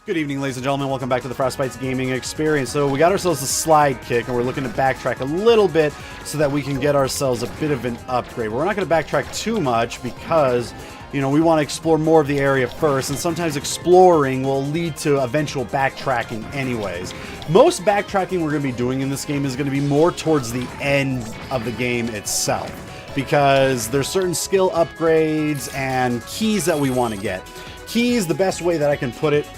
Good evening, ladies and gentlemen. Welcome back to the FrostBytez gaming experience. So we got ourselves a slide kick, and we're looking to backtrack a little bit so that we can get ourselves a bit of an upgrade. We're not going to backtrack too much because, you know, we want to explore more of the area first, and sometimes exploring will lead to eventual backtracking anyways. Most backtracking we're going to be doing in this game is going to be more towards the end of the game itself, because there's certain skill upgrades and keys that we want to get. Keys, the best way that I can put it,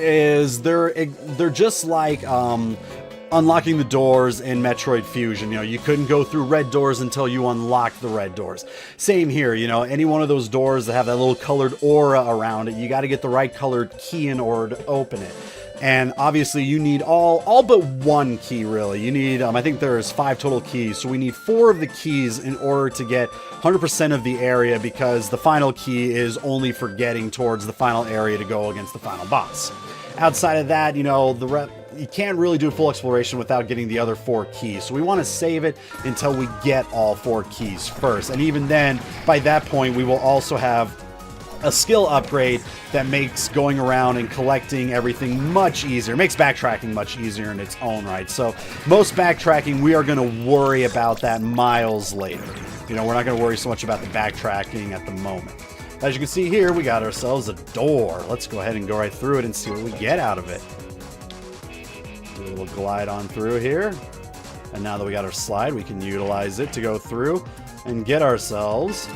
is they're just like unlocking the doors in Metroid Fusion. You know, you couldn't go through red doors until you unlocked the red doors. Same here, you know, any one of those doors that have that little colored aura around it, you got to get the right colored key in order to open it. And obviously you need all but one key, really. You need, I think there's 5 total keys, so we need 4 of the keys in order to get 100% of the area, because the final key is only for getting towards the final area to go against the final boss. Outside of that, you know, you can't really do full exploration without getting the other 4 keys. So we want to save it until we get all 4 keys first. And even then, by that point, we will also have a skill upgrade that makes going around and collecting everything much easier. It makes backtracking much easier in its own right. So most backtracking, we are going to worry about that miles later. You know, we're not going to worry so much about the backtracking at the moment. As you can see here, we got ourselves a door. Let's go ahead and go right through it and see what we get out of it. Do a little glide on through here. And now that we got our slide, we can utilize it to go through and get ourselves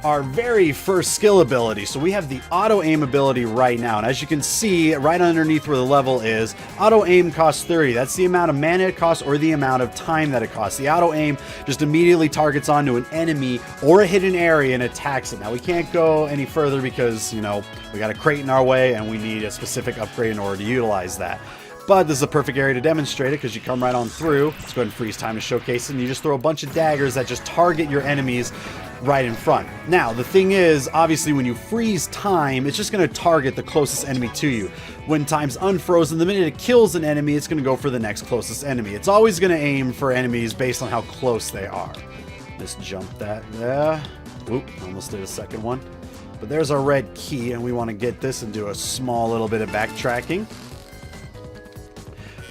our very first skill ability. So we have the auto aim ability right now, and as you can see right underneath where the level is, auto aim costs 30. That's the amount of mana it costs or the amount of time that it costs. The auto aim just immediately targets onto an enemy or a hidden area and attacks it. Now we can't go any further because, you know, we got a crate in our way and we need a specific upgrade in order to utilize that. But this is a perfect area to demonstrate it because you come right on through. Let's go ahead and freeze time to showcase it, and you just throw a bunch of daggers that just target your enemies right in front. Now, the thing is, obviously, when you freeze time, it's just going to target the closest enemy to you. When time's unfrozen, the minute it kills an enemy, it's going to go for the next closest enemy. It's always going to aim for enemies based on how close they are. Just jump that there. Oop, almost did a second one. But there's our red key, and we want to get this and do a small little bit of backtracking.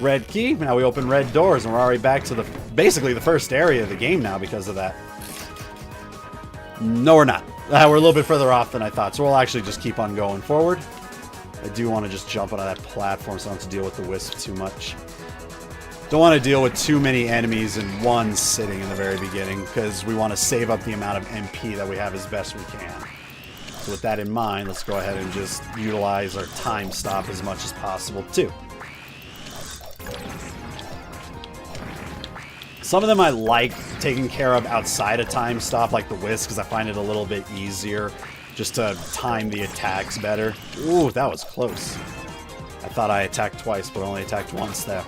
Red key. Now we open red doors, and we're already back to basically the first area of the game now because of that. No, we're not. We're a little bit further off than I thought, so we'll actually just keep on going forward. I do want to just jump onto that platform so I don't have to deal with the wisp too much. Don't want to deal with too many enemies in one sitting in the very beginning, because we want to save up the amount of MP that we have as best we can. So with that in mind, let's go ahead and just utilize our time stop as much as possible too. Some of them I like taking care of outside of time stop, like the whisk, because I find it a little bit easier just to time the attacks better. Ooh, that was close. I thought I attacked twice, but only attacked once there.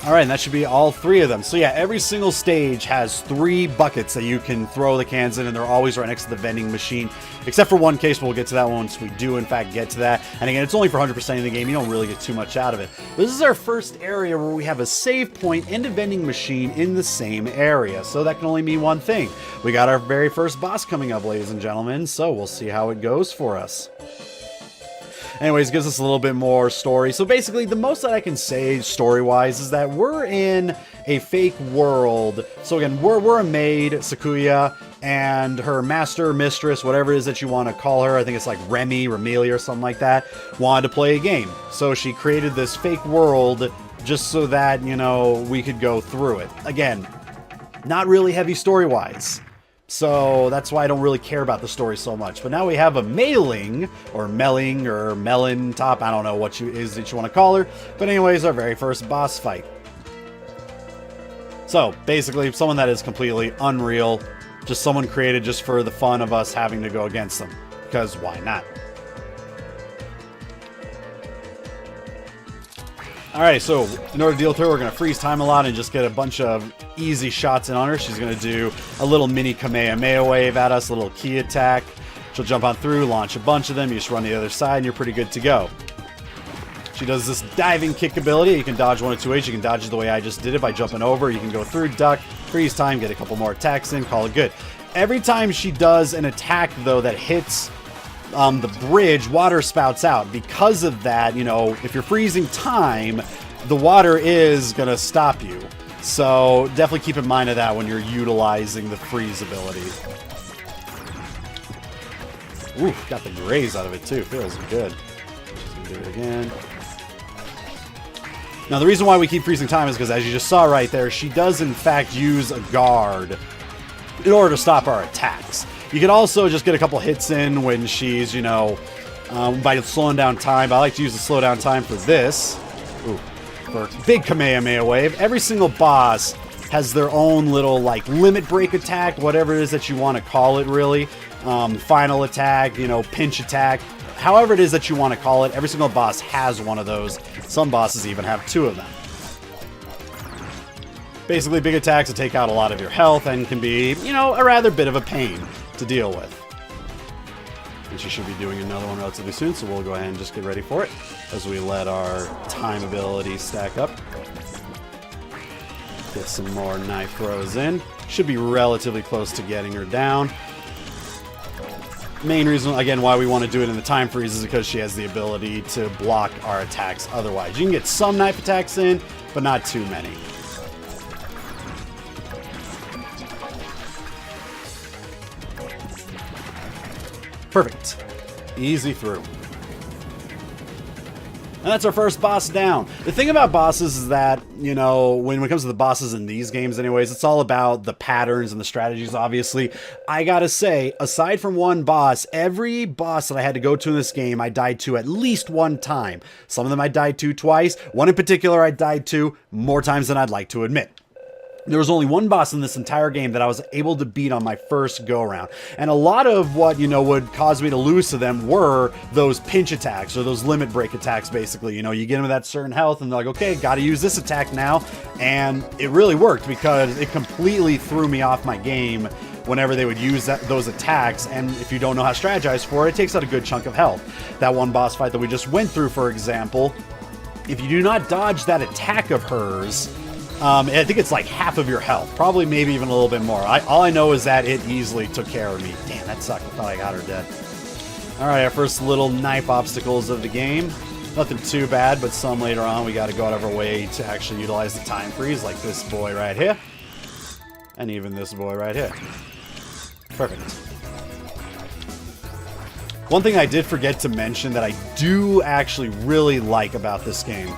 Alright, and that should be all 3 of them. So yeah, every single stage has 3 buckets that you can throw the cans in, and they're always right next to the vending machine. Except for one case, but we'll get to that once we do in fact get to that. And again, it's only for 100% of the game. You don't really get too much out of it. This is our first area where we have a save point and a vending machine in the same area. So that can only mean one thing. We got our very first boss coming up, ladies and gentlemen. So we'll see how it goes for us. Anyways, gives us a little bit more story. So basically, the most that I can say story-wise is that we're in a fake world. So again, we're a maid, Sakuya, and her master, mistress, whatever it is that you want to call her, I think it's like Remy, Remelia, or something like that, wanted to play a game. So she created this fake world just so that, you know, we could go through it. Again, not really heavy story-wise. So that's why I don't really care about the story so much. But now we have a mailing, or melling, or melon top. I don't know what that you want to call her. But anyways, our very first boss fight. So basically, someone that is completely unreal. Just someone created just for the fun of us having to go against them. Because why not? Alright, so in order to deal with her, we're going to freeze time a lot and just get a bunch of easy shots in on her. She's going to do a little mini Kamehameha wave at us, a little key attack. She'll jump on through, launch a bunch of them. You just run the other side and you're pretty good to go. She does this diving kick ability. You can dodge 1 of 2 ways. You can dodge it the way I just did it by jumping over. You can go through, duck, freeze time, get a couple more attacks in, call it good. Every time she does an attack, though, that hits the bridge, water spouts out. Because of that, you know, if you're freezing time, the water is going to stop you. So definitely keep in mind of that when you're utilizing the freeze ability. Ooh, got the graze out of it too. Feels good. Just gonna do it again. Now the reason why we keep freezing time is because, as you just saw right there, she does in fact use a guard in order to stop our attacks. You can also just get a couple hits in when she's, you know, by slowing down time. I like to use the slow down time for this. Ooh, for big Kamehameha wave. Every single boss has their own little, like, limit break attack, whatever it is that you want to call it, really. Final attack, you know, pinch attack. However it is that you want to call it, every single boss has one of those. Some bosses even have 2 of them. Basically, big attacks that take out a lot of your health and can be, you know, a rather bit of a pain to deal with. And she should be doing another one relatively soon, so we'll go ahead and just get ready for it as we let our time ability stack up. Get some more knife throws in. Should be relatively close to getting her down. Main reason, again, why we want to do it in the time freeze is because she has the ability to block our attacks otherwise. You can get some knife attacks in, but not too many. Perfect. Easy through. And that's our first boss down. The thing about bosses is that, you know, when it comes to the bosses in these games anyways, it's all about the patterns and the strategies, obviously. I gotta say, aside from one boss, every boss that I had to go to in this game, I died to at least one time. Some of them I died to twice. One in particular I died to more times than I'd like to admit. There was only one boss in this entire game that I was able to beat on my first go-around. And a lot of what, you know, would cause me to lose to them were those pinch attacks, or those limit break attacks, basically. You know, you get them with that certain health, and they're like, okay, gotta use this attack now. And it really worked, because it completely threw me off my game whenever they would use those attacks. And if you don't know how to strategize for it, it takes out a good chunk of health. That one boss fight that we just went through, for example, if you do not dodge that attack of hers, I think it's like half of your health. Probably maybe even a little bit more. All I know is that it easily took care of me. Damn, that sucked. I thought I got her dead. Alright, our first little knife obstacles of the game. Nothing too bad, but some later on we got to go out of our way to actually utilize the time freeze, like this boy right here. And even this boy right here. Perfect. One thing I did forget to mention that I do actually really like about this game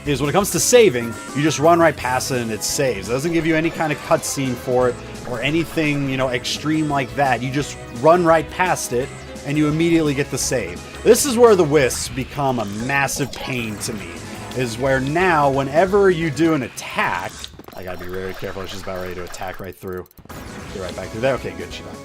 is when it comes to saving, you just run right past it and it saves. It doesn't give you any kind of cutscene for it or anything, you know, extreme like that. You just run right past it and you immediately get the save. This is where the wisps become a massive pain to me. Is where now, whenever you do an attack, I gotta be very careful. She's about ready to attack right through. Get right back through there. Okay, good. She died.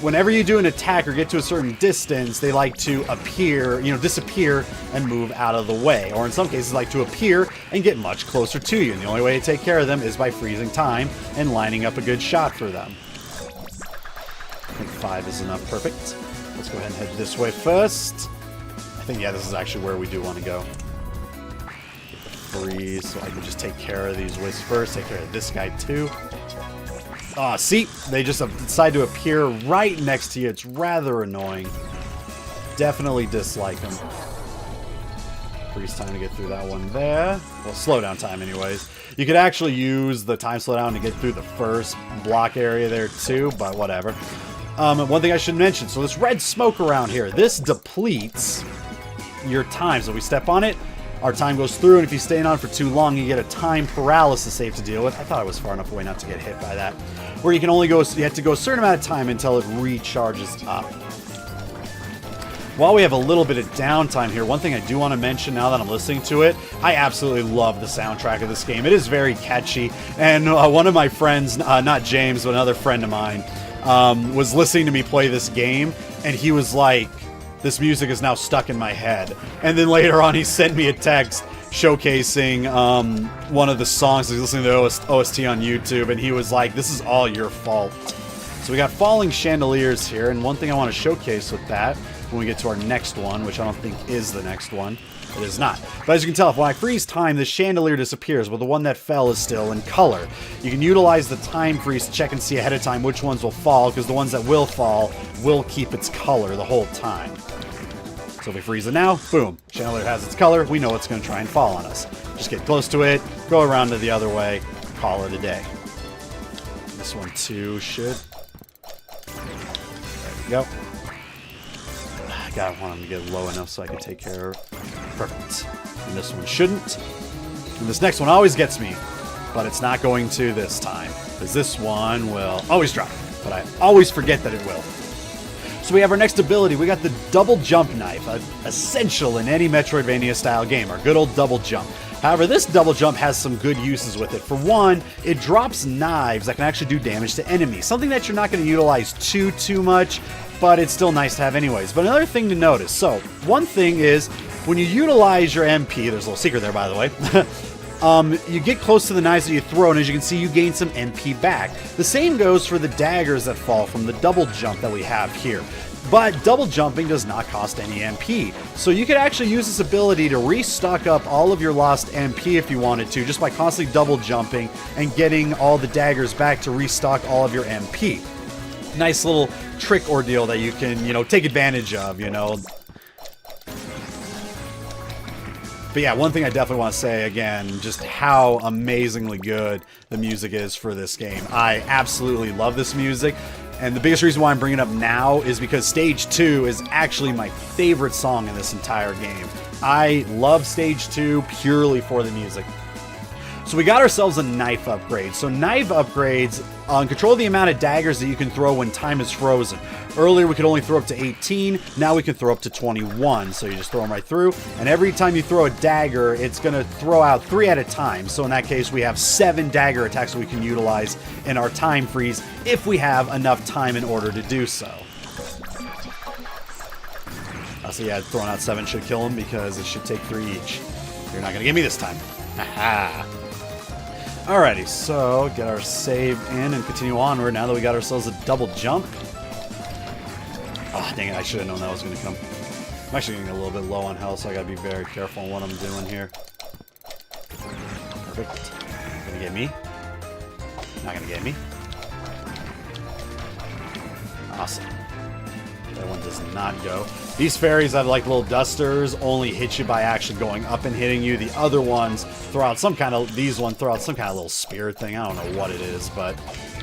Whenever you do an attack or get to a certain distance, they like to appear, you know, disappear and move out of the way. Or in some cases, like to appear and get much closer to you. And the only way to take care of them is by freezing time and lining up a good shot for them. I think 5 is enough. Perfect. Let's go ahead and head this way first. I think, yeah, this is actually where we do want to go. Get the freeze so I can just take care of these wisps first. Take care of this guy too. Ah, see? They just decide to appear right next to you. It's rather annoying. Definitely dislike them. Freeze time to get through that one there. Well, slow down time anyways. You could actually use the time slowdown to get through the first block area there too, but whatever. One thing I should mention, so this red smoke around here, this depletes your time. So we step on it, our time goes through, and if you stay on for too long, you get a time paralysis save to deal with. I thought I was far enough away not to get hit by that. Where you can only go, you have to go a certain amount of time until it recharges up. While we have a little bit of downtime here, one thing I do want to mention now that I'm listening to it, I absolutely love the soundtrack of this game. It is very catchy, and one of my friends, not James, but another friend of mine, was listening to me play this game, and he was like, this music is now stuck in my head. And then later on, he sent me a text showcasing one of the songs. He's listening to the OST on YouTube, and he was like, this is all your fault. So we got falling chandeliers here, and one thing I want to showcase with that when we get to our next one, which I don't think is the next one. It is not. But as you can tell, when I freeze time, the chandelier disappears, but the one that fell is still in color. You can utilize the time freeze to check and see ahead of time which ones will fall, because the ones that will fall will keep its color the whole time. So if we freeze it now, boom, chandelier has its color, we know it's going to try and fall on us. Just get close to it, go around to the other way, call it a day. This one too should. There we go. I want him to get low enough so I can take care of it. Perfect. And this one shouldn't. And this next one always gets me, but it's not going to this time, because this one will always drop, but I always forget that it will. So we have our next ability. We got the double jump knife, essential in any Metroidvania style game, our good old double jump. However, this double jump has some good uses with it. For one, it drops knives that can actually do damage to enemies, something that you're not going to utilize too much, but it's still nice to have anyways. But another thing to notice, so one thing is when you utilize your MP, there's a little secret there by the way, you get close to the knives that you throw, and as you can see, you gain some MP back. The same goes for the daggers that fall from the double jump that we have here. But double jumping does not cost any MP. So you could actually use this ability to restock up all of your lost MP if you wanted to, just by constantly double jumping and getting all the daggers back to restock all of your MP. Nice little trick ordeal that you can, take advantage of, But yeah, one thing I definitely want to say again, just how amazingly good the music is for this game. I absolutely love this music. And the biggest reason why I'm bringing it up now is because Stage 2 is actually my favorite song in this entire game. I love Stage 2 purely for the music. So we got ourselves a knife upgrade. So knife upgrades control the amount of daggers that you can throw when time is frozen. Earlier we could only throw up to 18, now we can throw up to 21. So you just throw them right through, and every time you throw a dagger, it's going to throw out 3 at a time. So in that case, we have 7 dagger attacks that we can utilize in our time freeze if we have enough time in order to do so. So yeah, throwing out 7 should kill him because it should take 3 each. You're not going to get me this time. Haha. Alrighty, so get our save in and continue onward now that we got ourselves a double jump. Oh, dang it, I should have known that was going to come. I'm actually getting a little bit low on health, so I gotta be very careful on what I'm doing here. Perfect. Gonna get me? Not gonna get me. Awesome. That one does not go. These fairies that are like little dusters only hit you by actually going up and hitting you. The other ones throw out some kind of, these ones throw out some kind of little spirit thing. I don't know what it is, but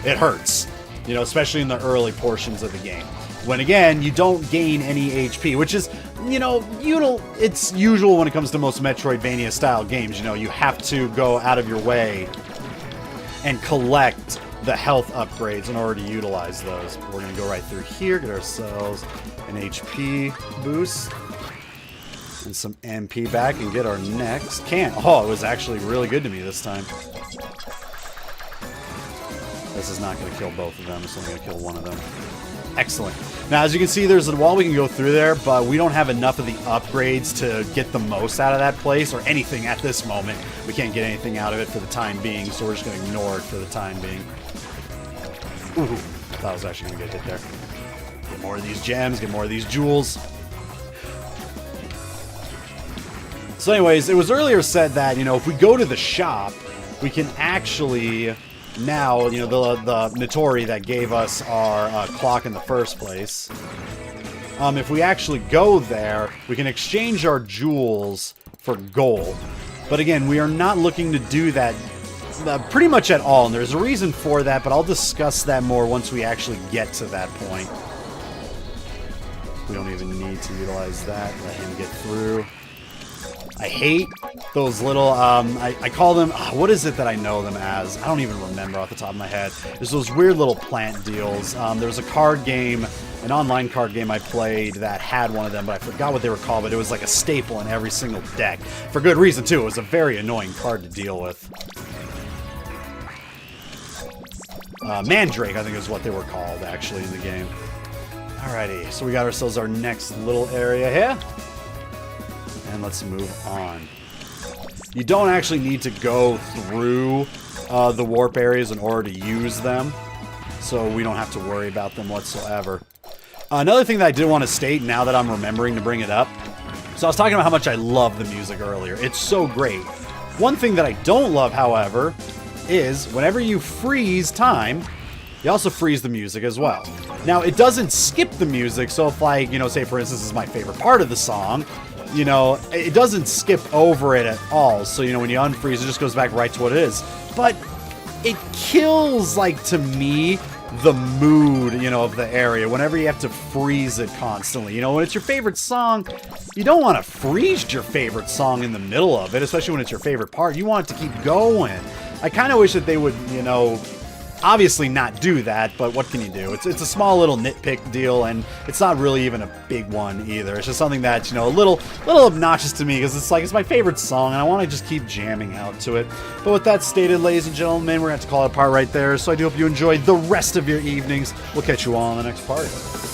it hurts. Especially in the early portions of the game. When again, you don't gain any HP, which is, it's usual when it comes to most Metroidvania style games. You have to go out of your way and collect the health upgrades in order to utilize those. We're going to go right through here, get ourselves an HP boost and some MP back, and get our next can. Oh, it was actually really good to me this time. This is not going to kill both of them. It's only going to kill one of them. Excellent. Now, as you can see, there's a wall we can go through there, but we don't have enough of the upgrades to get the most out of that place, or anything at this moment. We can't get anything out of it for the time being, so we're just going to ignore it for the time being. Ooh, I thought I was actually going to get hit there. Get more of these gems, get more of these jewels. So anyways, it was earlier said that, if we go to the shop, we can actually... Now, the Notori that gave us our clock in the first place. If we actually go there, we can exchange our jewels for gold. But again, we are not looking to do that pretty much at all. And there's a reason for that, but I'll discuss that more once we actually get to that point. We don't even need to utilize that. Let him get through. I hate those little, I call them, what is it that I know them as? I don't even remember off the top of my head. There's those weird little plant deals. There's a card game, an online card game I played that had one of them, but I forgot what they were called, but it was like a staple in every single deck. For good reason, too. It was a very annoying card to deal with. Mandrake, I think is what they were called, actually, in the game. Alrighty, so we got ourselves our next little area here. And let's move on. You don't actually need to go through the warp areas in order to use them, so we don't have to worry about them whatsoever. Another thing that I did want to state now that I'm remembering to bring it up. So I was talking about how much I love the music earlier. It's so great. One thing that I don't love, however, is whenever you freeze time, you also freeze the music as well. Now, it doesn't skip the music, so if like, say for instance, this is my favorite part of the song, it doesn't skip over it at all. So, when you unfreeze, it just goes back right to what it is. But it kills, like, to me, the mood, of the area whenever you have to freeze it constantly. When it's your favorite song, you don't want to freeze your favorite song in the middle of it, especially when it's your favorite part. You want it to keep going. I kind of wish that they would, obviously not do that, but what can you do? It's a small little nitpick deal, and it's not really even a big one either. It's just something that's, a little obnoxious to me, because it's my favorite song, and I want to just keep jamming out to it. But with that stated, ladies and gentlemen, we're going to have to call it a part right there, so I do hope you enjoyed the rest of your evenings. We'll catch you all in the next part.